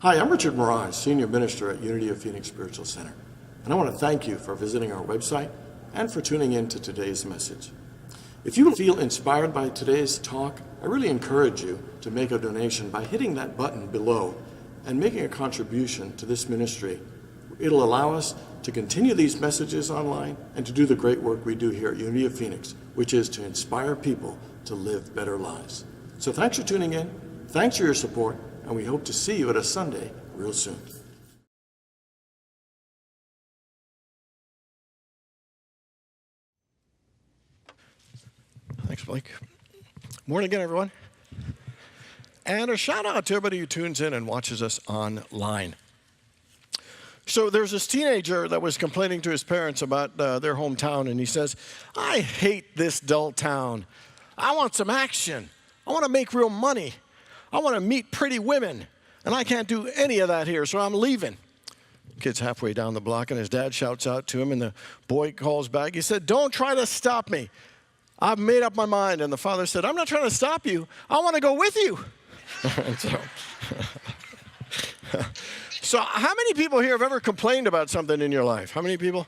Hi, I'm Richard Maraj, Senior Minister at Unity of Phoenix Spiritual Center, and I want to thank you for visiting our website and for tuning in to today's message. If you feel inspired by today's talk, I really encourage you to make a donation by hitting that button below and making a contribution to this ministry. It'll allow us to continue these messages online and to do the great work we do here at Unity of Phoenix, which is to inspire people to live better lives. So thanks for tuning in, thanks for your support, and we hope to see you at a Sunday real soon. Thanks, Blake. Morning again, everyone. And a shout out to everybody who tunes in and watches us online. So there's this teenager that was complaining to his parents about their hometown, and he says, I hate this dull town. I want some action. I want to make real money. I want to meet pretty women, and I can't do any of that here, so I'm leaving. Kid's halfway down the block, and his dad shouts out to him, and the boy calls back. He said, don't try to stop me. I've made up my mind. And the father said, I'm not trying to stop you. I want to go with you. So how many people here have ever complained about something in your life? How many people?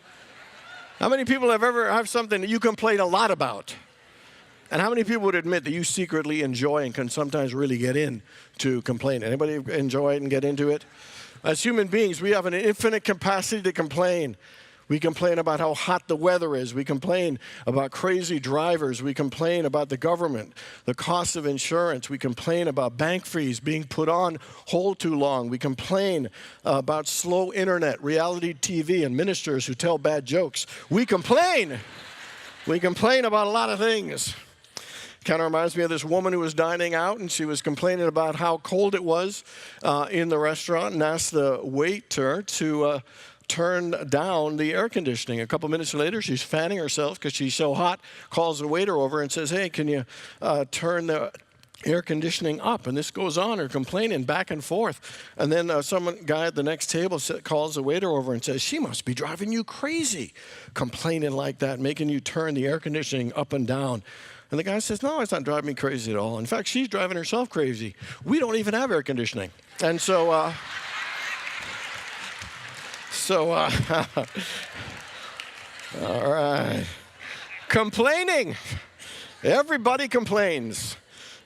How many people have ever have something that you complain a lot about? And how many people would admit that you secretly enjoy and can sometimes really get into complaining? Anybody enjoy it and get into it? As human beings, we have an infinite capacity to complain. We complain about how hot the weather is. We complain about crazy drivers. We complain about the government, the cost of insurance. We complain about bank fees being put on hold too long. We complain about slow internet, reality TV, and ministers who tell bad jokes. We complain. We complain about a lot of things. Kind of reminds me of this woman who was dining out, and she was complaining about how cold it was in the restaurant and asked the waiter to turn down the air conditioning. A couple minutes later, she's fanning herself because she's so hot, calls the waiter over and says, hey, can you turn the air conditioning up? And this goes on, her complaining back and forth. And then some guy at the next table calls the waiter over and says, she must be driving you crazy, complaining like that, making you turn the air conditioning up and down. And the guy says, no, it's not driving me crazy at all. In fact, she's driving herself crazy. We don't even have air conditioning. And so, all right. Complaining. Everybody complains.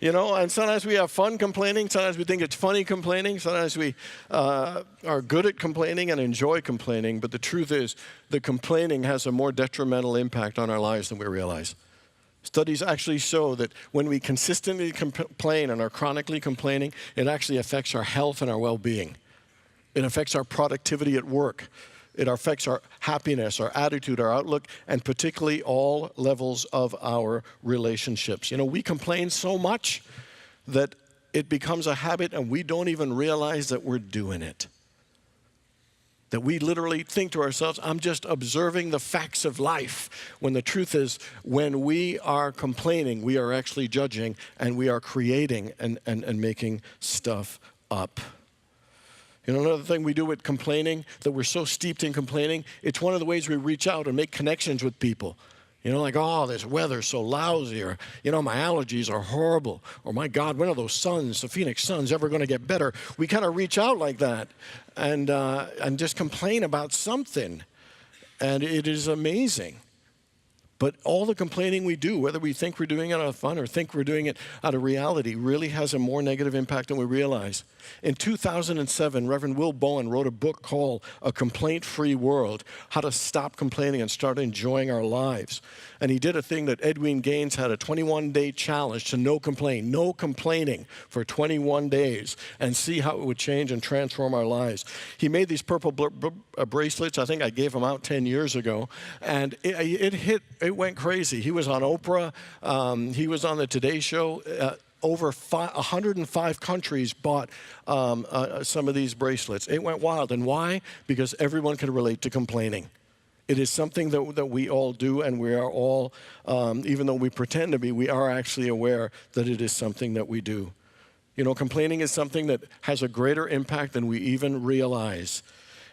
You know, and sometimes we have fun complaining. Sometimes we think it's funny complaining. Sometimes we are good at complaining and enjoy complaining. But the truth is that complaining has a more detrimental impact on our lives than we realize. Studies actually show that when we consistently complain and are chronically complaining, it actually affects our health and our well-being. It affects our productivity at work. It affects our happiness, our attitude, our outlook, and particularly all levels of our relationships. You know, we complain so much that it becomes a habit and we don't even realize that we're doing it. That we literally think to ourselves, I'm just observing the facts of life. When the truth is, when we are complaining, we are actually judging and we are creating and making stuff up. You know, another thing we do with complaining, that we're so steeped in complaining, it's one of the ways we reach out and make connections with people. You know, like, oh, this weather's so lousy, or, you know, my allergies are horrible, or my God, when are those suns, the Phoenix suns, ever going to get better? We kind of reach out like that and just complain about something, and it is amazing. But all the complaining we do, whether we think we're doing it out of fun or think we're doing it out of reality, really has a more negative impact than we realize. In 2007, Reverend Will Bowen wrote a book called A Complaint-Free World, How to Stop Complaining and Start Enjoying Our Lives. And he did a thing that Edwin Gaines had, a 21-day challenge to no complaining for 21 days and see how it would change and transform our lives. He made these purple bracelets. I think I gave them out 10 years ago. And it went crazy. He was on Oprah. He was on the Today Show. Over 105 countries bought some of these bracelets. It went wild. And why? Because everyone can relate to complaining. It is something that we all do, and we are all, even though we pretend to be, we are actually aware that it is something that we do. You know, complaining is something that has a greater impact than we even realize.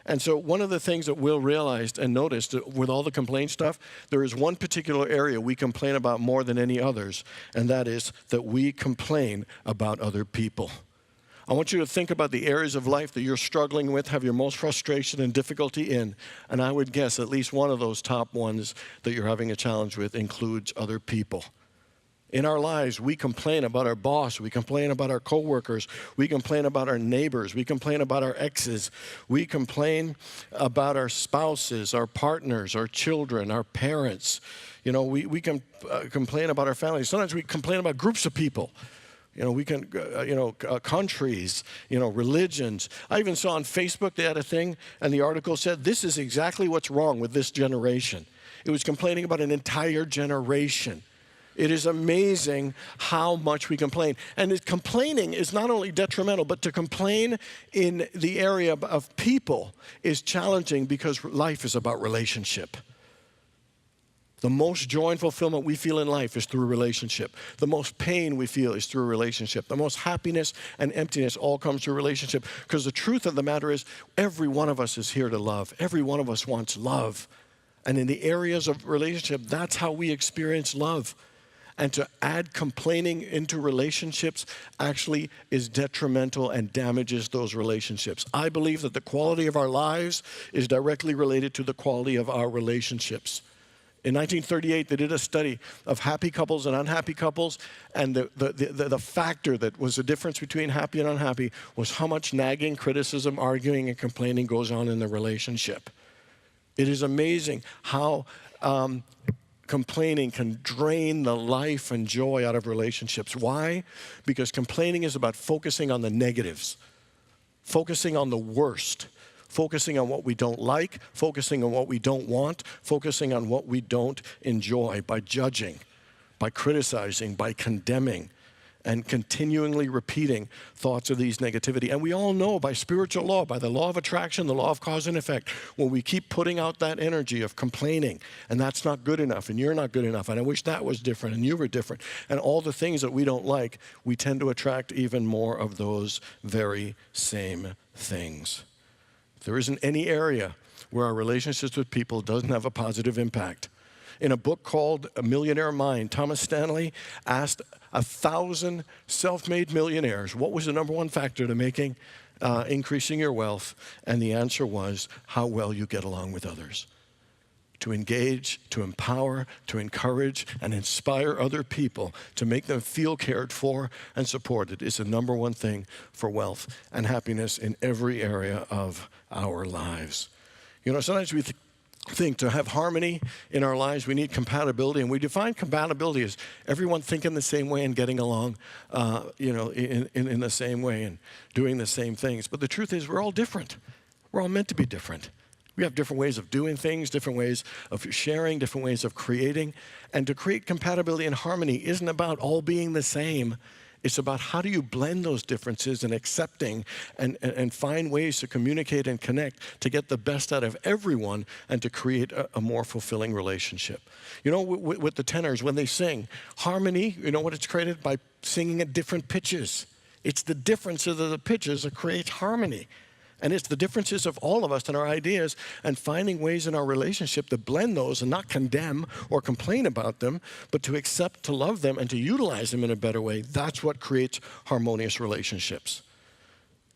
And so one of the things that Will realized and noticed with all the complaint stuff, there is one particular area we complain about more than any others, and that is that we complain about other people. I want you to think about the areas of life that you're struggling with, have your most frustration and difficulty in. And I would guess at least one of those top ones that you're having a challenge with includes other people. In our lives, we complain about our boss, we complain about our coworkers, we complain about our neighbors, we complain about our exes, we complain about our spouses, our partners, our children, our parents. You know, we can complain about our families. Sometimes we complain about groups of people. You know, we can, countries, religions. I even saw on Facebook they had a thing, and the article said, this is exactly what's wrong with this generation. It was complaining about an entire generation. It is amazing how much we complain. And complaining is not only detrimental, but to complain in the area of people is challenging because life is about relationship. The most joy and fulfillment we feel in life is through a relationship. The most pain we feel is through a relationship. The most happiness and emptiness all comes through a relationship. Because the truth of the matter is, every one of us is here to love. Every one of us wants love. And in the areas of relationship, that's how we experience love. And to add complaining into relationships actually is detrimental and damages those relationships. I believe that the quality of our lives is directly related to the quality of our relationships. In 1938, they did a study of happy couples and unhappy couples, and the factor that was the difference between happy and unhappy was how much nagging, criticism, arguing, and complaining goes on in the relationship. It is amazing how complaining can drain the life and joy out of relationships. Why? Because complaining is about focusing on the negatives, focusing on the worst, focusing on what we don't like, focusing on what we don't want, focusing on what we don't enjoy by judging, by criticizing, by condemning, and continually repeating thoughts of these negativity. And we all know by spiritual law, by the law of attraction, the law of cause and effect, when we keep putting out that energy of complaining, and that's not good enough, and you're not good enough, and I wish that was different, and you were different, and all the things that we don't like, we tend to attract even more of those very same things. There isn't any area where our relationships with people doesn't have a positive impact. In a book called A Millionaire Mind, Thomas Stanley asked 1,000 self-made millionaires, what was the number one factor to increasing your wealth? And the answer was how well you get along with others. To engage, to empower, to encourage, and inspire other people, to make them feel cared for and supported is the number one thing for wealth and happiness in every area of our lives. You know, sometimes we think to have harmony in our lives, we need compatibility, and we define compatibility as everyone thinking the same way and getting along, in the same way and doing the same things. But the truth is, we're all different. We're all meant to be different. We have different ways of doing things, different ways of sharing, different ways of creating. And to create compatibility and harmony isn't about all being the same. It's about how do you blend those differences and accepting and find ways to communicate and connect to get the best out of everyone and to create a more fulfilling relationship. You know, with the tenors, when they sing, harmony, you know what it's created? By singing at different pitches. It's the differences of the pitches that creates harmony. And it's the differences of all of us and our ideas and finding ways in our relationship to blend those and not condemn or complain about them, but to accept, to love them, and to utilize them in a better way. That's what creates harmonious relationships.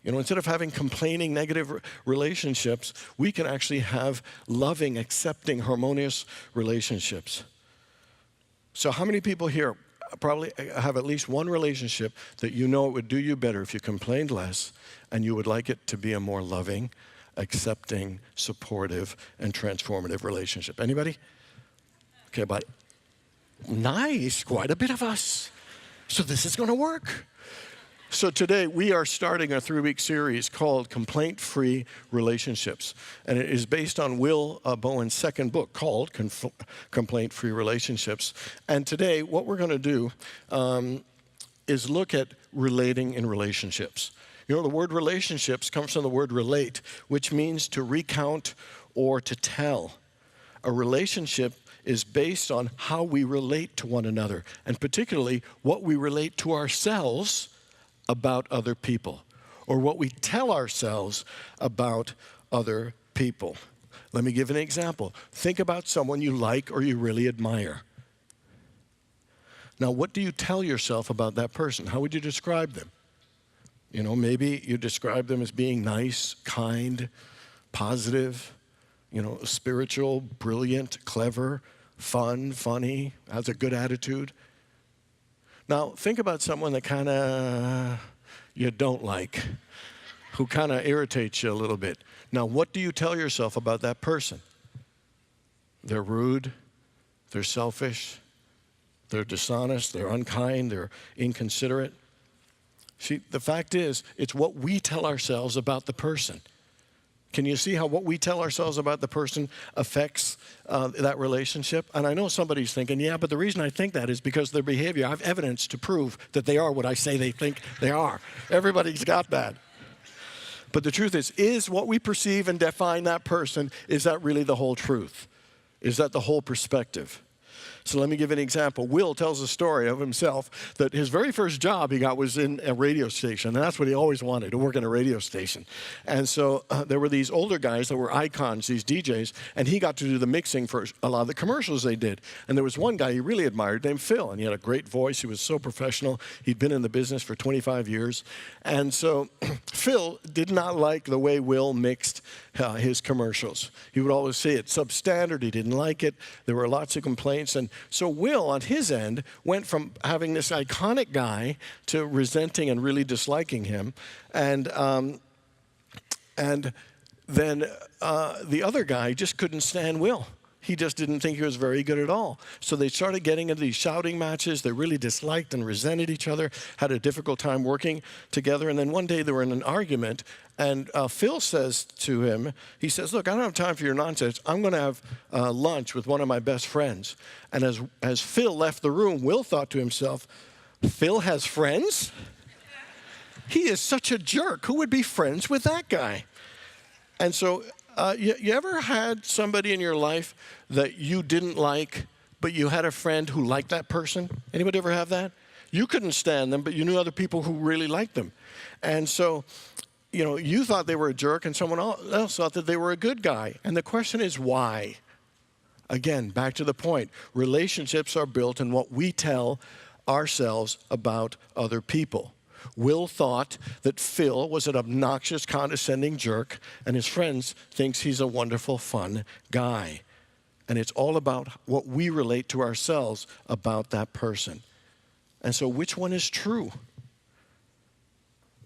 You know, instead of having complaining, negative relationships, we can actually have loving, accepting, harmonious relationships. So how many people here probably have at least one relationship that you know it would do you better if you complained less, and you would like it to be a more loving, accepting, supportive, and transformative relationship? Anybody? Okay, but nice, quite a bit of us. So this is going to work. So today we are starting a 3-week series called Complaint-Free Relationships. And it is based on Will Bowen's second book called Complaint-Free Relationships. And today what we're going to do is look at relating in relationships. You know, the word relationships comes from the word relate, which means to recount or to tell. A relationship is based on how we relate to one another, and particularly what we relate to ourselves about other people, or what we tell ourselves about other people. Let me give an example. Think about someone you like or you really admire. Now, what do you tell yourself about that person? How would you describe them? You know, maybe you describe them as being nice, kind, positive, you know, spiritual, brilliant, clever, fun, funny, has a good attitude. Now, think about someone that kind of you don't like, who kind of irritates you a little bit. Now, what do you tell yourself about that person? They're rude, they're selfish, they're dishonest, they're unkind, they're inconsiderate. See, the fact is, it's what we tell ourselves about the person. Can you see how what we tell ourselves about the person affects that relationship? And I know somebody's thinking, yeah, but the reason I think that is because their behavior, I have evidence to prove that they are what I say they think they are. Everybody's got that. But the truth is what we perceive and define that person, is that really the whole truth? Is that the whole perspective? So let me give an example. Will tells a story of himself that his very first job he got was in a radio station, and that's what he always wanted, to work in a radio station. And so there were these older guys that were icons, these DJs, and he got to do the mixing for a lot of the commercials they did. And there was one guy he really admired named Phil, and he had a great voice. He was so professional. He'd been in the business for 25 years. And so Phil did not like the way Will mixed his commercials. He would always say it's substandard. He didn't like it. There were lots of complaints. And so Will, on his end, went from having this iconic guy to resenting and really disliking him. And then the other guy just couldn't stand Will. He just didn't think he was very good at all. So they started getting into these shouting matches. They really disliked and resented each other, had a difficult time working together. And then one day they were in an argument, and Phil says to him, he says, look, I don't have time for your nonsense. I'm going to have lunch with one of my best friends. And as Phil left the room, Will thought to himself, Phil has friends? He is such a jerk. Who would be friends with that guy? And so you ever had somebody in your life that you didn't like, but you had a friend who liked that person? Anybody ever have that? You couldn't stand them, but you knew other people who really liked them. And so, you know, you thought they were a jerk, and someone else thought that they were a good guy. And the question is, why? Again, back to the point. Relationships are built in what we tell ourselves about other people. Will thought that Phil was an obnoxious, condescending jerk, and his friends thinks he's a wonderful, fun guy. And it's all about what we relate to ourselves about that person. And so which one is true?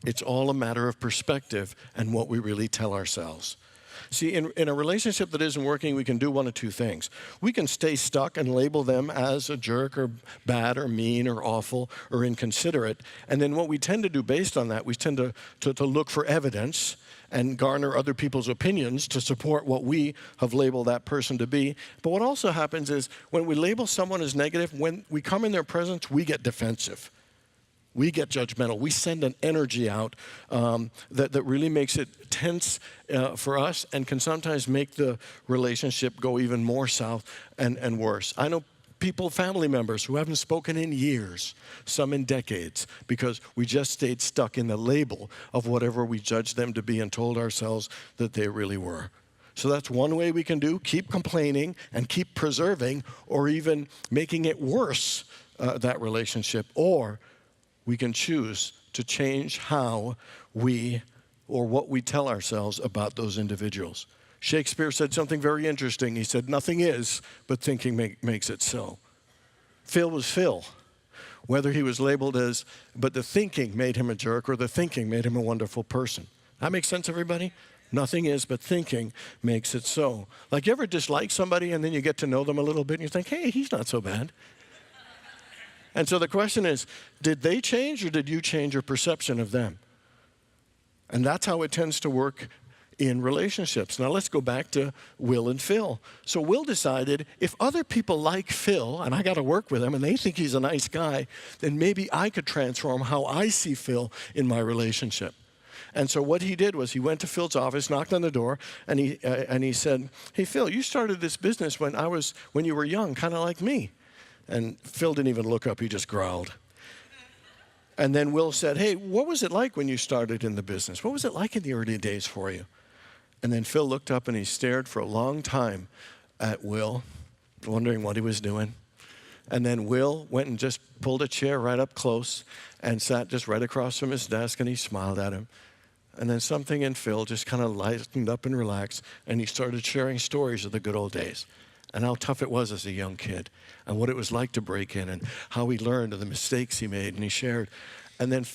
It's all a matter of perspective and what we really tell ourselves. See, in a relationship that isn't working, we can do one of two things. We can stay stuck and label them as a jerk or bad or mean or awful or inconsiderate. And then what we tend to do based on that, we tend to look for evidence and garner other people's opinions to support what we have labeled that person to be. But what also happens is when we label someone as negative, when we come in their presence, we get defensive. We get judgmental. We send an energy out that really makes it tense for us and can sometimes make the relationship go even more south and worse. I know people, family members, who haven't spoken in years, some in decades, because we just stayed stuck in the label of whatever we judged them to be and told ourselves that they really were. So that's one way we can do, keep complaining and keep preserving or even making it worse, that relationship. Or we can choose to change how we or what we tell ourselves about those individuals. Shakespeare said something very interesting. He said, nothing is, but thinking makes it so. Phil was Phil. Whether he was labeled as, but the thinking made him a jerk or the thinking made him a wonderful person. That makes sense, everybody? Nothing is, but thinking makes it so. Like, you ever dislike somebody and then you get to know them a little bit and you think, hey, he's not so bad. And so the question is, did they change or did you change your perception of them? And that's how it tends to work in relationships. Now let's go back to Will and Phil. So Will decided, if other people like Phil, and I got to work with him, and they think he's a nice guy, then maybe I could transform how I see Phil in my relationship. And so what he did was he went to Phil's office, knocked on the door, and he said, hey, Phil, you started this business when you were young, kind of like me. And Phil didn't even look up, he just growled. And then Will said, hey, what was it like when you started in the business? What was it like in the early days for you? And then Phil looked up and he stared for a long time at Will, wondering what he was doing. And then Will went and just pulled a chair right up close and sat just right across from his desk, and he smiled at him. And then something in Phil just kind of lightened up and relaxed, and he started sharing stories of the good old days and how tough it was as a young kid and what it was like to break in and how he learned and the mistakes he made, and he shared. And then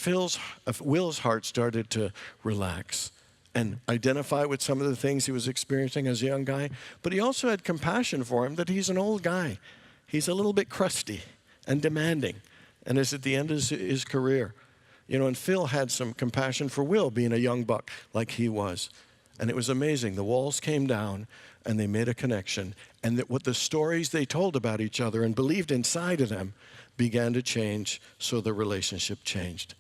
Will's heart started to relax and identify with some of the things he was experiencing as a young guy, but he also had compassion for him that he's an old guy. He's a little bit crusty and demanding and is at the end of his career. You know, and Phil had some compassion for Will being a young buck like he was. And it was amazing. The walls came down and they made a connection. And that what the stories they told about each other and believed inside of them began to change, so the relationship changed.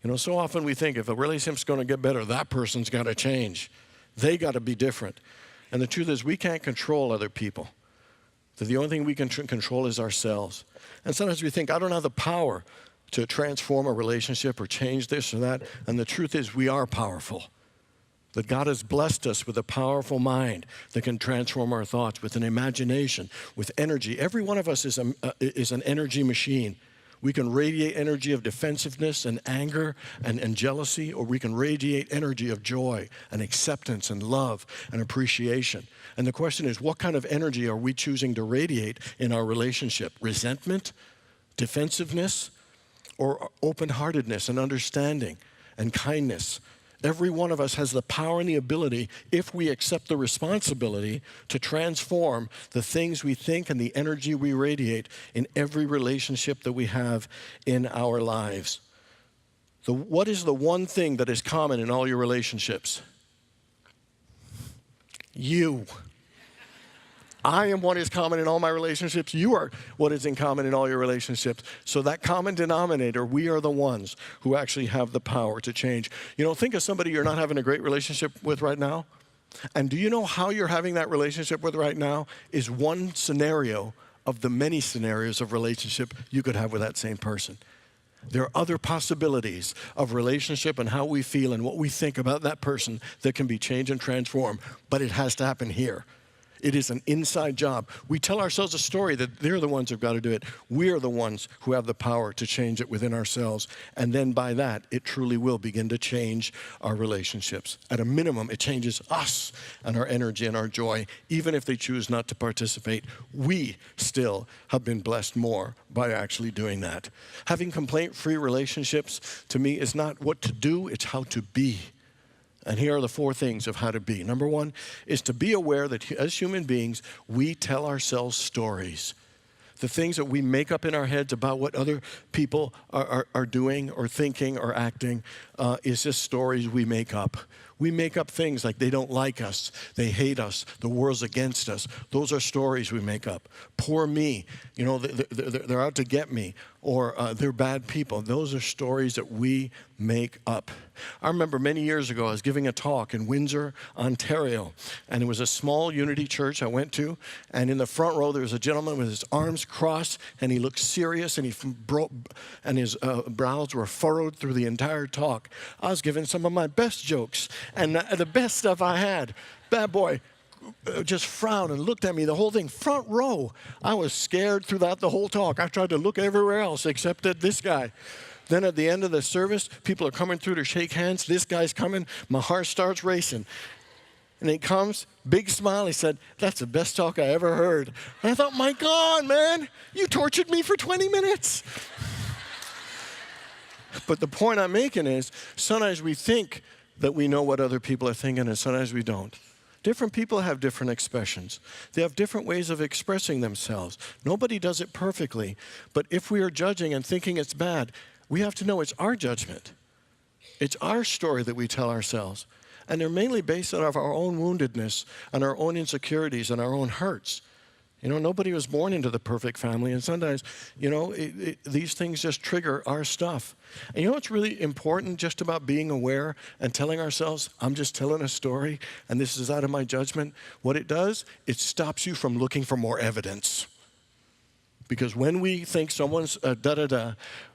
You know, so often we think if a relationship's going to get better, that person's got to change. They got to be different. And the truth is we can't control other people. That the only thing we can control is ourselves. And sometimes we think, I don't have the power to transform a relationship or change this or that. And the truth is we are powerful. That God has blessed us with a powerful mind that can transform our thoughts, with an imagination, with energy. Every one of us is an energy machine. We can radiate energy of defensiveness and anger and jealousy, or we can radiate energy of joy and acceptance and love and appreciation. And the question is, what kind of energy are we choosing to radiate in our relationship? Resentment, defensiveness, or open-heartedness and understanding and kindness? Every one of us has the power and the ability, if we accept the responsibility, to transform the things we think and the energy we radiate in every relationship that we have in our lives. What is the one thing that is common in all your relationships? You. I am what is common in all my relationships. You are what is in common in all your relationships. So that common denominator, we are the ones who actually have the power to change. You know, think of somebody you're not having a great relationship with right now. And do you know how you're having that relationship with right now is one scenario of the many scenarios of relationship you could have with that same person. There are other possibilities of relationship and how we feel and what we think about that person that can be changed and transformed, but it has to happen here. It is an inside job. We tell ourselves a story that they're the ones who've got to do it. We're the ones who have the power to change it within ourselves. And then by that, it truly will begin to change our relationships. At a minimum, it changes us and our energy and our joy. Even if they choose not to participate, we still have been blessed more by actually doing that. Having complaint-free relationships, to me, is not what to do, it's how to be. And here are the 4 things of how to be. Number 1 is to be aware that as human beings, we tell ourselves stories. The things that we make up in our heads about what other people are doing or thinking or acting is just stories we make up. We make up things like they don't like us, they hate us, the world's against us. Those are stories we make up. Poor me, you know, they're out to get me, or they're bad people. Those are stories that we make up. I remember many years ago, I was giving a talk in Windsor, Ontario, and it was a small Unity church I went to, and in the front row there was a gentleman with his arms crossed, and he looked serious, and his brows were furrowed through the entire talk. I was giving some of my best jokes, and the best stuff I had. Bad boy just frowned and looked at me the whole thing. Front row. I was scared throughout the whole talk. I tried to look everywhere else except at this guy. Then at the end of the service, people are coming through to shake hands. This guy's coming. My heart starts racing. And he comes, big smile. He said, "That's the best talk I ever heard." And I thought, my God, man, you tortured me for 20 minutes. But the point I'm making is sometimes we think that we know what other people are thinking, and sometimes we don't. Different people have different expressions. They have different ways of expressing themselves. Nobody does it perfectly. But if we are judging and thinking it's bad, we have to know it's our judgment. It's our story that we tell ourselves. And they're mainly based on our own woundedness and our own insecurities and our own hurts. You know, nobody was born into the perfect family, and sometimes, you know, these things just trigger our stuff. And you know what's really important just about being aware and telling ourselves, I'm just telling a story, and this is out of my judgment? What it does, it stops you from looking for more evidence. Because when we think someone's da-da-da,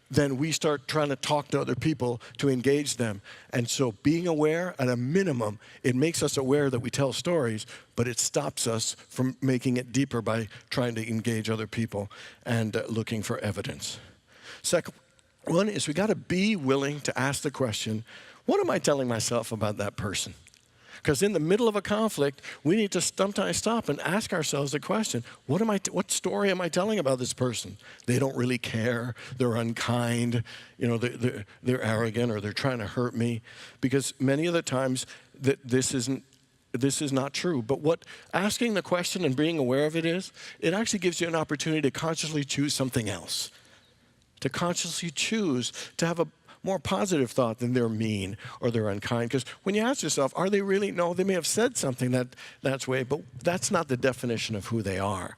then we start trying to talk to other people to engage them. And so being aware, at a minimum, it makes us aware that we tell stories, but it stops us from making it deeper by trying to engage other people and looking for evidence. Second one is we got to be willing to ask the question, what am I telling myself about that person? Because in the middle of a conflict, we need to sometimes stop and ask ourselves the question, what story am I telling about this person? They don't really care, they're unkind, they're arrogant, or they're trying to hurt me. Because many of the times this is not true. But what asking the question and being aware of it is, it actually gives you an opportunity to consciously choose something else. To consciously choose to have a more positive thought than they're mean or they're unkind. Because when you ask yourself, are they really? No, they may have said something that's way, but that's not the definition of who they are.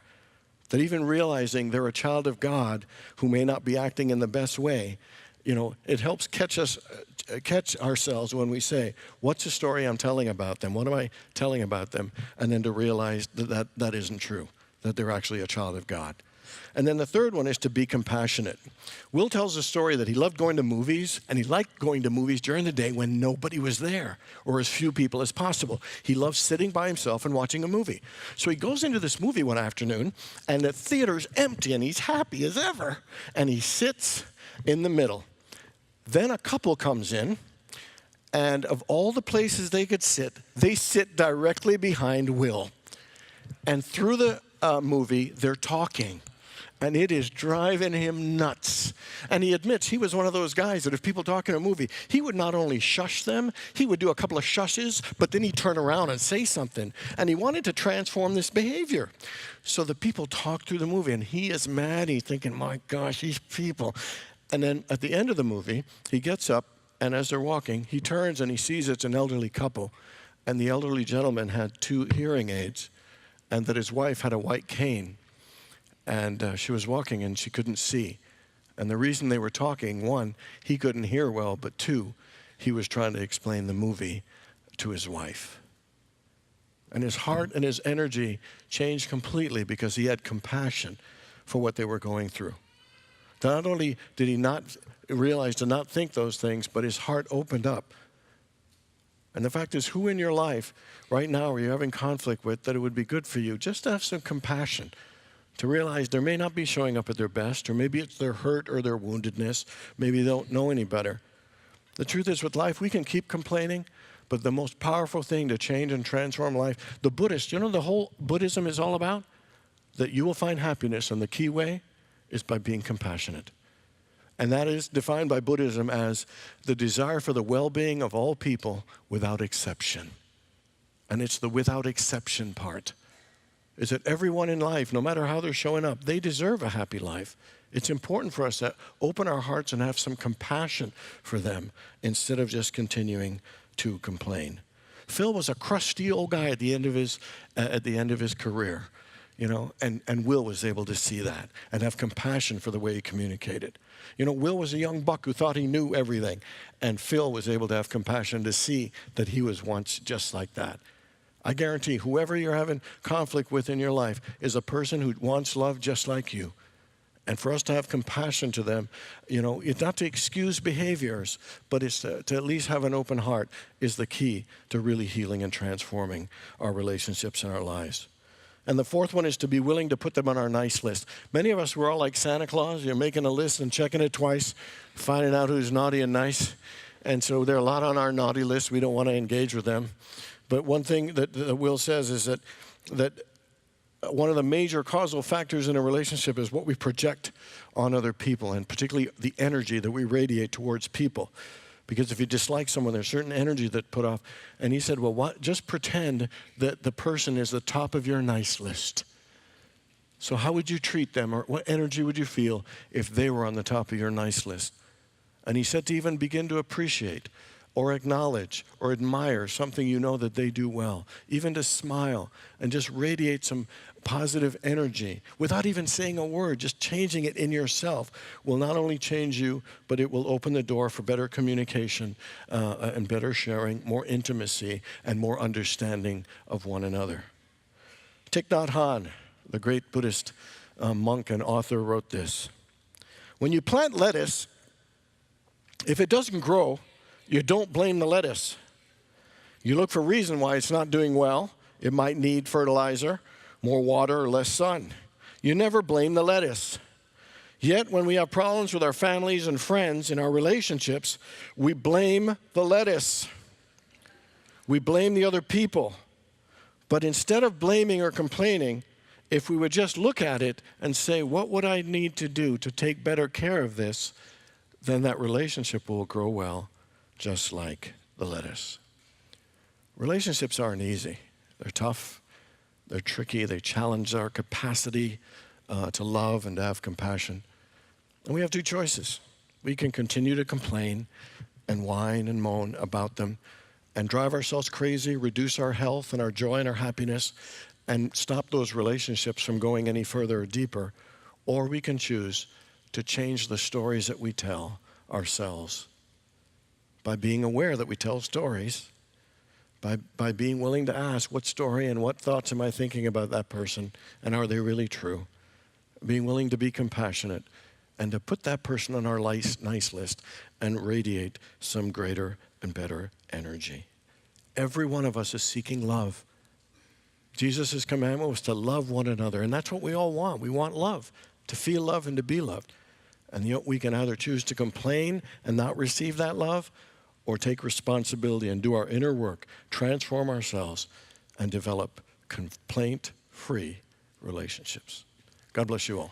That even realizing they're a child of God who may not be acting in the best way, it helps catch ourselves when we say, what's the story I'm telling about them? What am I telling about them? And then to realize that isn't true, that they're actually a child of God. And then the third one is to be compassionate. Will tells a story that he loved going to movies, and he liked going to movies during the day when nobody was there, or as few people as possible. He loved sitting by himself and watching a movie. So he goes into this movie one afternoon, and the theater's empty, and he's happy as ever, and he sits in the middle. Then a couple comes in, and of all the places they could sit, they sit directly behind Will. And through the movie, they're talking. And it is driving him nuts. And he admits he was one of those guys that if people talk in a movie, he would not only shush them, he would do a couple of shushes, but then he'd turn around and say something. And he wanted to transform this behavior. So the people talk through the movie, and he is mad. He's thinking, my gosh, these people. And then at the end of the movie, he gets up, and as they're walking, he turns and he sees it's an elderly couple. And the elderly gentleman had 2 hearing aids, and that his wife had a white cane. And she was walking and she couldn't see. And the reason they were talking, 1, he couldn't hear well, but 2, he was trying to explain the movie to his wife. And his heart and his energy changed completely because he had compassion for what they were going through. Not only did he not realize to not think those things, but his heart opened up. And the fact is, who in your life right now are you having conflict with that it would be good for you just to have some compassion? To realize they may not be showing up at their best, or maybe it's their hurt or their woundedness. Maybe they don't know any better. The truth is, with life, we can keep complaining, but the most powerful thing to change and transform life, the Buddhists, the whole Buddhism is all about? That you will find happiness, and the key way is by being compassionate. And that is defined by Buddhism as the desire for the well-being of all people without exception. And it's the without exception part. Is that everyone in life, no matter how they're showing up, they deserve a happy life. It's important for us to open our hearts and have some compassion for them instead of just continuing to complain. Phil was a crusty old guy at the end of his career, and Will was able to see that and have compassion for the way he communicated. Will was a young buck who thought he knew everything, and Phil was able to have compassion to see that he was once just like that. I guarantee whoever you're having conflict with in your life is a person who wants love just like you. And for us to have compassion to them, it's not to excuse behaviors, but it's to at least have an open heart is the key to really healing and transforming our relationships and our lives. And the fourth one is to be willing to put them on our nice list. Many of us, we're all like Santa Claus. You're making a list and checking it twice, finding out who's naughty and nice. And so there are a lot on our naughty list. We don't want to engage with them. But one thing that Will says is that one of the major causal factors in a relationship is what we project on other people, and particularly the energy that we radiate towards people. Because if you dislike someone, there's certain energy that put off. And he said, well, just pretend that the person is the top of your nice list. So how would you treat them, or what energy would you feel if they were on the top of your nice list? And he said to even begin to appreciate or acknowledge or admire something that they do well, even to smile and just radiate some positive energy without even saying a word. Just changing it in yourself will not only change you, but it will open the door for better communication and better sharing, more intimacy, and more understanding of one another. Thich Nhat Hanh, the great Buddhist monk and author, wrote this: when you plant lettuce, If it doesn't grow, you don't blame the lettuce. You look for reason why it's not doing well. It might need fertilizer, more water, or less sun. You never blame the lettuce. Yet when we have problems with our families and friends in our relationships, we blame the lettuce. We blame the other people. But instead of blaming or complaining, if we would just look at it and say, what would I need to do to take better care of this, then that relationship will grow well, just like the lettuce. Relationships aren't easy. They're tough. They're tricky. They challenge our capacity to love and to have compassion. And we have two choices. We can continue to complain and whine and moan about them and drive ourselves crazy, reduce our health and our joy and our happiness, and stop those relationships from going any further or deeper. Or we can choose to change the stories that we tell ourselves by being aware that we tell stories, by being willing to ask what story and what thoughts am I thinking about that person, and are they really true? Being willing to be compassionate and to put that person on our nice list and radiate some greater and better energy. Every one of us is seeking love. Jesus' commandment was to love one another, and that's what we all want. We want love, to feel love and to be loved. And yet we can either choose to complain and not receive that love, or take responsibility and do our inner work, transform ourselves, and develop complaint-free relationships. God bless you all.